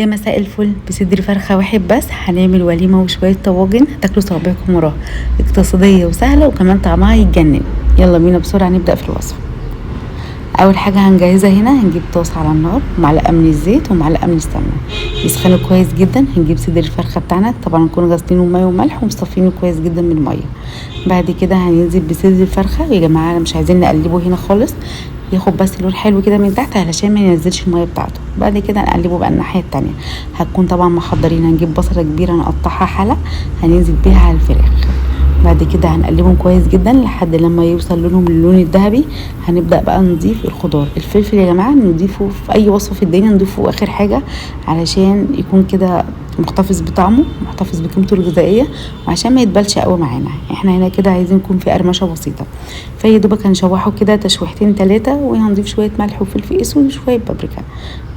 يا مساء الفل. بصدر فرخة واحد بس هنعمل وليمة وشوية طواجن هتاكلوا صوابعكم وراها، اقتصادية وسهلة وكمان طعمها يتجنن. يلا بينا بسرعة نبدأ في الوصفة. اول حاجة هنجهزها هنا، هنجيب طاسة على النار ومعلقة من الزيت ومعلقة من السمنة يسخنوا كويس جدا. هنجيب صدر الفرخة بتاعنا، طبعا نكون غاسلينه بمية وملح ومصفينه كويس جدا من المية. بعد كده هننزل بصدر الفرخة. يا جماعة مش عايزين نقلبه هنا خالص، ياخد بس لون حلو كده من تحت علشان ما ينزلش الميه بتاعته. بعد كده نقلبه بقى الناحيه التانية. هتكون طبعا محضرين، هنجيب بصله كبيره نقطعها حلق هننزل بيها على الفراخ. بعد كده هنقلبهم كويس جدا لحد لما يوصل لونهم للون الذهبي. هنبدا بقى نضيف الخضار. الفلفل يا جماعه نضيفه في اي وصفه في الدنيا، نضيفه اخر حاجه علشان يكون كده محتفظ بطعمه، محتفظ بقيمته الغذائيه، وعشان ما يتبلش قوي معانا. احنا هنا كده عايزين يكون في قرمشه بسيطه، فيا دوبك هنشوحه كده تشويحتين 3، وهنضيف شويه ملح وفلفل اسود وشويه بابريكا.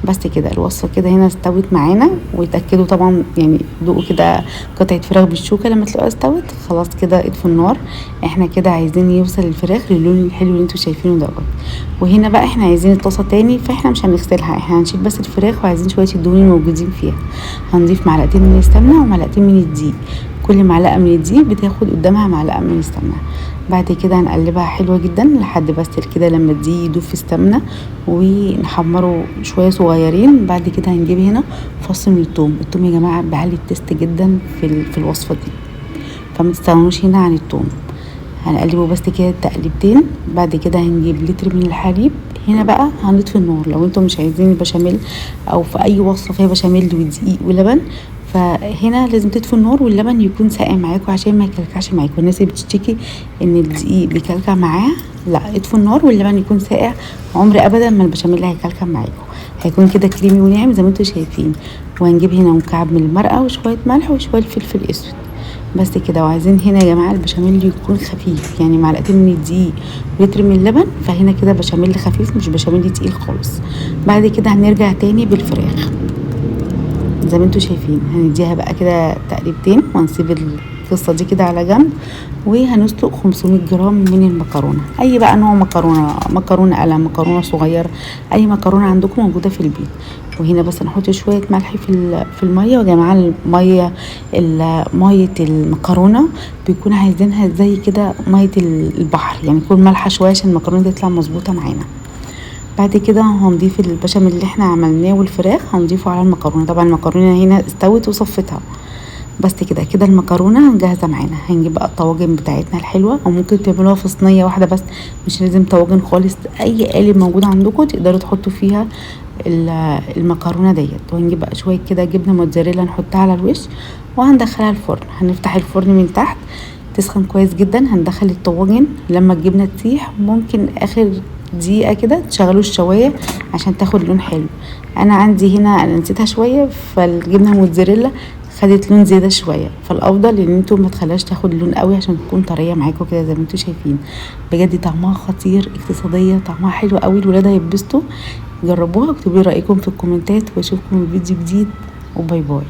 بس كده الوصفه كده هنا استوت معانا. ويتاكدوا طبعا يعني دوقوا كده قطعه فراخ بالشوكه لما تلاقوها استوت خلاص كده اطفوا النار. احنا كده عايزين يوصل الفراخ للون الحلو اللي انتوا شايفينه دوت. وهنا بقى احنا عايزين الطاسه تاني، فاحنا مش هنغسلها، احنا هنشيل بس الفراخ وعايزين شويه الدهون الموجودين فيها. هنضيف معلقتين من السمنه ومعلقتين من الدقيق، كل معلقه من الدقيق بتاخد قدامها معلقه من السمنه. بعد كده هنقلبها حلوه جدا لحد بس كده لما الدقيق يدوب في السمنه ونحمره شويه صغيرين. بعد كده هنجيب هنا فص من الثوم. الثوم يا جماعه بيعلي التست جدا في الوصفه دي، فما تستغنوش هنا عن الثوم. هنقلبه بس كده تقليبتين. بعد كده هنجيب لتر من الحليب. هنا بقى هنطفي النار. لو انتم مش عايزين البشاميل او في اي وصفه فيها بشاميل ودقيق ولبن، فهنا لازم تطفوا النار واللبن يكون ساقع معاكم عشان ما يكلكعش معاكم. الناس اللي بتشتكي ان الدقيق بيكلكع معاها، لا اطفوا النار واللبن يكون ساقع. عمر ابدا ما البشاميل هيكلكع معاكم، هيكون كده كريمي وناعم زي ما انتم شايفين. وهنجيب هنا مكعب من المرقه وشويه ملح وشويه فلفل اسود بس كده. وعايزين هنا يا جماعه البشاميل يكون خفيف، يعني معلقتين من الدقيق ولتر من اللبن، فهنا كده بشاميل خفيف مش بشاميل تقيل خالص. بعد كده هنرجع تاني بالفراخ زي ما انتوا شايفين. هنديها بقى كده تقليبتين وهنسيب القصه دي كده على جنب. وهنسلق 500 جرام من المكرونه، اي بقى نوع مكرونه، مكرونه قلم، مكرونه صغير، اي مكرونه عندكم موجوده في البيت. وهنا بس هنحط شويه ملح في الميه. يا جماعه ميه المكرونه بيكون عايزينها زي كده ميه البحر، يعني يكون مالحه شويه عشان المكرونه تطلع مظبوطه معانا. بعد كده هنضيف البشاميل اللي احنا عملناه والفراخ هنضيفه على المكرونه. طبعا المكرونه هنا استوت وصفتها بس كده المكرونه جاهزه معانا. هنجيب بقى الطواجن بتاعتنا الحلوه، او ممكن تعملوها في صينيه واحده بس، مش لازم طواجن خالص. اي قالب موجود عندكم تقدروا تحطوا فيها المكرونه ديت. وهنجيب بقى شويه كده جبنه موتزاريلا نحطها على الوش وهندخلها الفرن. هنفتح الفرن من تحت تسخن كويس جدا. هندخل الطواجن لما الجبنه تسيح، ممكن اخر دقيقه كده تشغلوا الشوايه عشان تاخد لون حلو. انا عندي هنا انا نسيتها شويه، فالجبنه الموتزاريلا خدت لون زياده شويه، فالافضل ان انتم ما تخليهاش تاخد لون قوي عشان تكون طريه معاكم كده زي ما انتم شايفين. بجد طعمها خطير، اقتصاديه، طعمها حلو قوي. الولاد هيتبسطوا. جربوها واكتبوا لي رايكم في الكومنتات، واشوفكم في فيديو جديد، وباي باي.